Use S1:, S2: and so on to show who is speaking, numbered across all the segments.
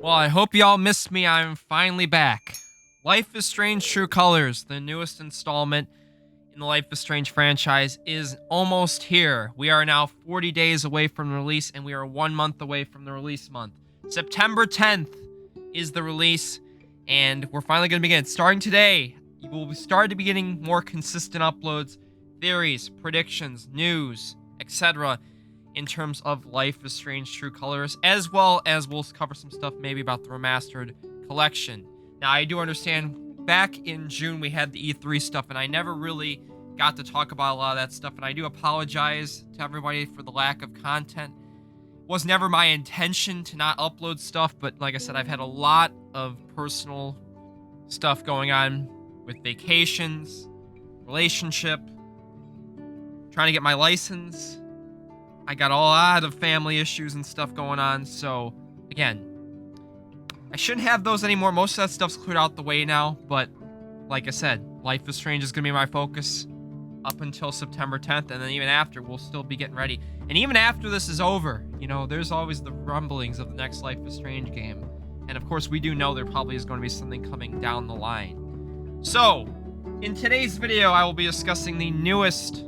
S1: Well, I hope y'all missed me. I'm finally back. Life is Strange True Colors, the newest installment in the Life is Strange franchise, is almost here. We are now 40 days away from the release, and we are 1 month away from the release month. September 10th is the release, and we're finally going to begin. Starting today, you will start to be getting more consistent uploads, theories, predictions, news, etc. in terms of Life is Strange True Colors, as well as we'll cover some stuff maybe about the remastered collection. Now, I do understand back in June we had the E3 stuff, and I never really got to talk about a lot of that stuff, and I do apologize to everybody for the lack of content. It was never my intention to not upload stuff, but like I said, I've had a lot of personal stuff going on with vacations, relationship, trying to get my license. I got a lot of family issues and stuff going on, so again, I shouldn't have those anymore. Most of that stuff's cleared out the way now, but like I said, Life is Strange is going to be my focus up until September 10th, and then even after, we'll still be getting ready. And even after this is over, you know, there's always the rumblings of the next Life is Strange game. And of course, we do know there probably is going to be something coming down the line. So, in today's video, I will be discussing the newest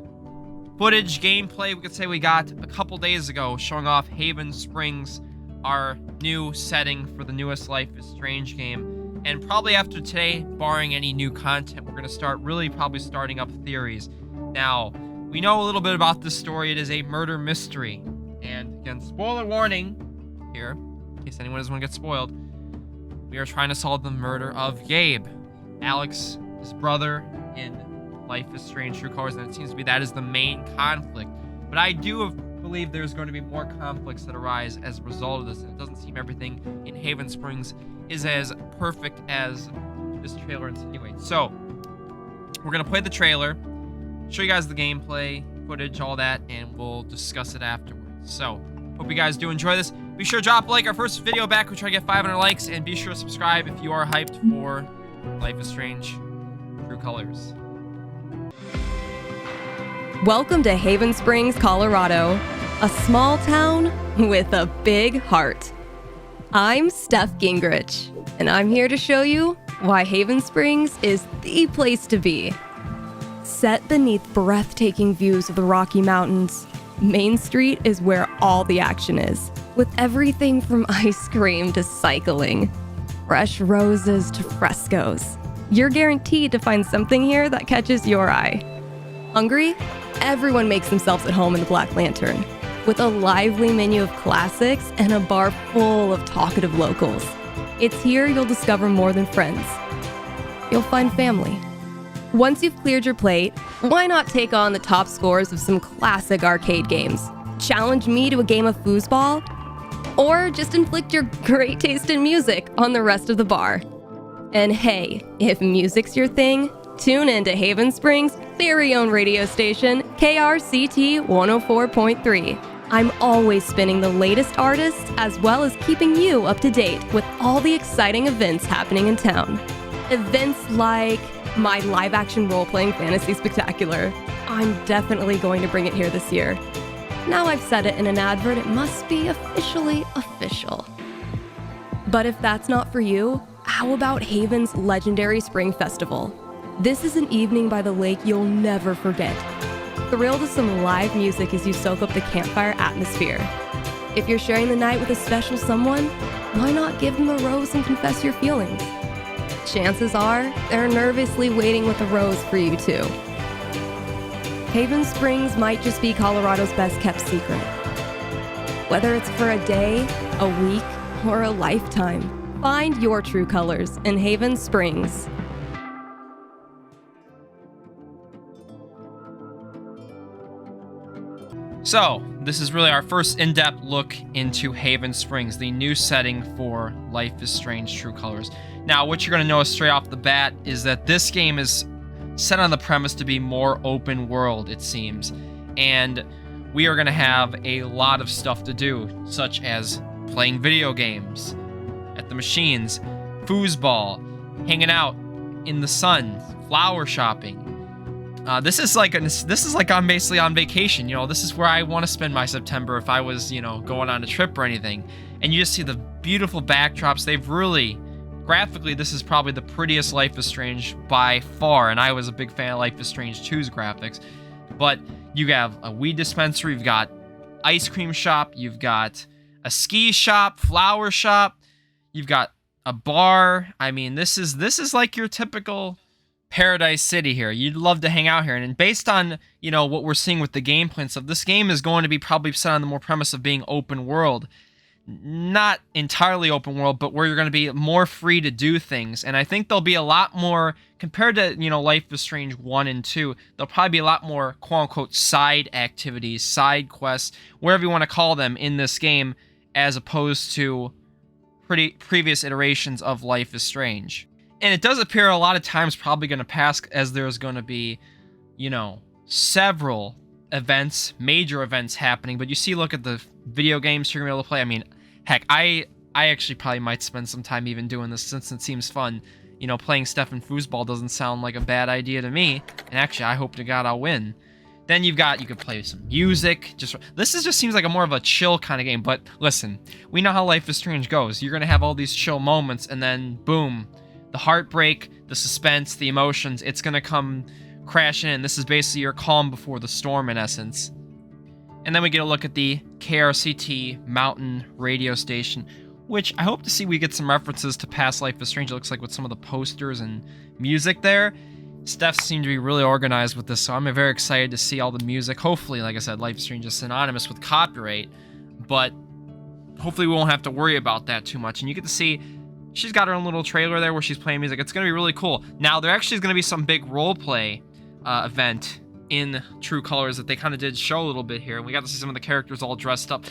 S1: footage, gameplay, we could say we got a couple days ago, showing off Haven Springs, our new setting for the newest Life is Strange game. And probably after today, barring any new content, we're going to start probably starting up theories. Now, we know a little bit about this story. It is a murder mystery. And again, spoiler warning here, in case anyone doesn't want to get spoiled. We are trying to solve the murder of Gabe, Alex, his brother, in Life is Strange True Colors, and it seems to be that is the main conflict. But I do believe there's going to be more conflicts that arise as a result of this, and it doesn't seem everything in Haven Springs is as perfect as this trailer insinuates. So, we're going to play the trailer, show you guys the gameplay, footage, all that, and we'll discuss it afterwards. So, hope you guys do enjoy this. Be sure to drop a like. Our first video back, we try to get 500 likes, and be sure to subscribe if you are hyped for Life is Strange True Colors.
S2: Welcome to Haven Springs, Colorado, a small town with a big heart. I'm Steph Gingrich, and I'm here to show you why Haven Springs is the place to be. Set beneath breathtaking views of the Rocky Mountains, Main Street is where all the action is, with everything from ice cream to cycling, fresh roses to frescoes. You're guaranteed to find something here that catches your eye. Hungry? Everyone makes themselves at home in the Black Lantern, with a lively menu of classics and a bar full of talkative locals. It's here you'll discover more than friends. You'll find family. Once you've cleared your plate, why not take on the top scores of some classic arcade games? Challenge me to a game of foosball? Or just inflict your great taste in music on the rest of the bar. And hey, if music's your thing, tune in to Haven Springs' very own radio station, KRCT 104.3. I'm always spinning the latest artists as well as keeping you up to date with all the exciting events happening in town. Events like my live-action role-playing fantasy spectacular. I'm definitely going to bring it here this year. Now I've said it in an advert, it must be officially official. But if that's not for you, how about Haven's legendary Spring Festival? This is an evening by the lake you'll never forget. Thrill to some live music as you soak up the campfire atmosphere. If you're sharing the night with a special someone, why not give them a rose and confess your feelings? Chances are, they're nervously waiting with a rose for you too. Haven Springs might just be Colorado's best kept secret. Whether it's for a day, a week, or a lifetime, find your true colors in Haven Springs.
S1: So, this is really our first in-depth look into Haven Springs, the new setting for Life is Strange True Colors. Now, what you're going to notice straight off the bat is that this game is set on the premise to be more open world, it seems. And we are going to have a lot of stuff to do, such as playing video games at the machines, foosball, hanging out in the sun, flower shopping, This is like I'm basically on vacation. You know, this is where I want to spend my September if I was, you know, going on a trip or anything. And you just see the beautiful backdrops. They've really, graphically, this is probably the prettiest Life is Strange by far. And I was a big fan of Life is Strange 2's graphics. But you have a weed dispensary, you've got ice cream shop, you've got a ski shop, flower shop, you've got a bar. I mean, this is like your typical Paradise City here. You'd love to hang out here. And based on, you know, what we're seeing with the gameplay and stuff, this game is going to be probably set on the more premise of being open world. Not entirely open world, but where you're going to be more free to do things. And I think there'll be a lot more, compared to, you know, Life is Strange 1 and 2, there'll probably be a lot more quote-unquote side activities, side quests, whatever you want to call them in this game, as opposed to previous iterations of Life is Strange. And it does appear a lot of times probably going to pass, as there's going to be, you know, several events, major events happening. But you see, look at the video games you're going to be able to play. I mean, heck, I actually probably might spend some time even doing this since it seems fun. You know, playing Stefan Foosball doesn't sound like a bad idea to me. And actually, I hope to God I'll win. Then you could play some music. This just seems like a more of a chill kind of game. But listen, we know how Life is Strange goes. You're going to have all these chill moments, and then boom, the heartbreak, the suspense, the emotions, it's going to come crashing in. This is basically your calm before the storm, in essence. And then we get a look at the KRCT Mountain radio station, which I hope to see we get some references to past Life is Strange. It looks like with some of the posters and music there. Steph seemed to be really organized with this, so I'm very excited to see all the music. Hopefully, like I said, Life is Strange is synonymous with copyright, but hopefully we won't have to worry about that too much. And you get to see she's got her own little trailer there where she's playing music. It's going to be really cool. Now, there actually is going to be some big roleplay event in True Colors that they kind of did show a little bit here. And we got to see some of the characters all dressed up.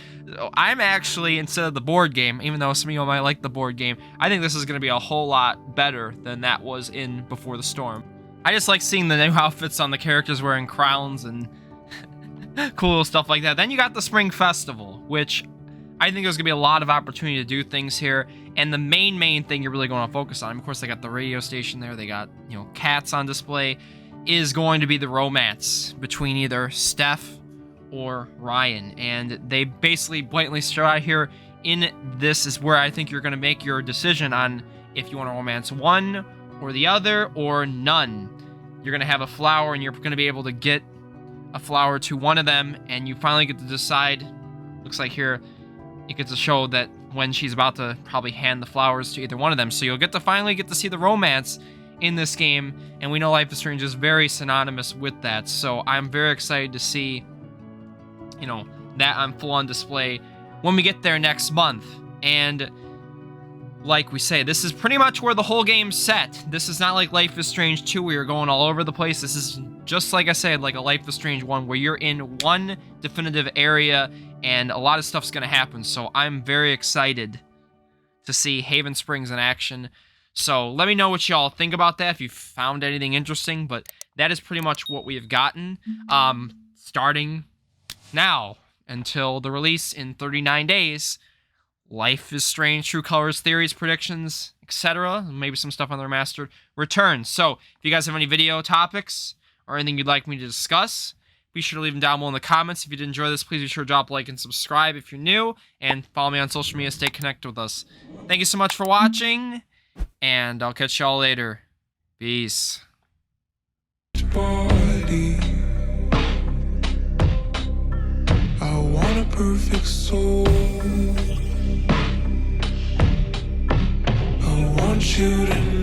S1: I'm actually, instead of the board game, even though some of you might like the board game, I think this is going to be a whole lot better than that was in Before the Storm. I just like seeing the new outfits on the characters wearing crowns and cool stuff like that. Then you got the Spring Festival, which I think there's going to be a lot of opportunity to do things here. And the main thing you're really going to focus on, of course, they got the radio station there. They got, you know, cats on display, is going to be the romance between either Steph or Ryan. And they basically blatantly start out here in this is where I think you're going to make your decision on if you want to romance one or the other or none. You're going to have a flower and you're going to be able to get a flower to one of them, and you finally get to decide. Looks like here it gets to show that when she's about to probably hand the flowers to either one of them. So you'll finally get to see the romance in this game, and we know Life is Strange is very synonymous with that. So I'm very excited to see, you know, that on full on display when we get there next month. And like we say, this is pretty much where the whole game's set. This is not like Life is Strange 2 where you're going all over the place. This is just like I said, like a Life is Strange 1 where you're in one definitive area and a lot of stuff's going to happen. So I'm very excited to see Haven Springs in action. So let me know what y'all think about that, if you found anything interesting. But that is pretty much what we have gotten, starting now until the release in 39 days. Life is Strange, True Colors, theories, predictions, etc. Maybe some stuff on the remastered returns. So if you guys have any video topics or anything you'd like me to discuss, be sure to leave them down below in the comments. If you did enjoy this, please be sure to drop a like and subscribe if you're new, and follow me on social media. Stay connected with us. Thank you so much for watching, and I'll catch y'all later. Peace.
S3: Body. I want a perfect soul. I want you to know.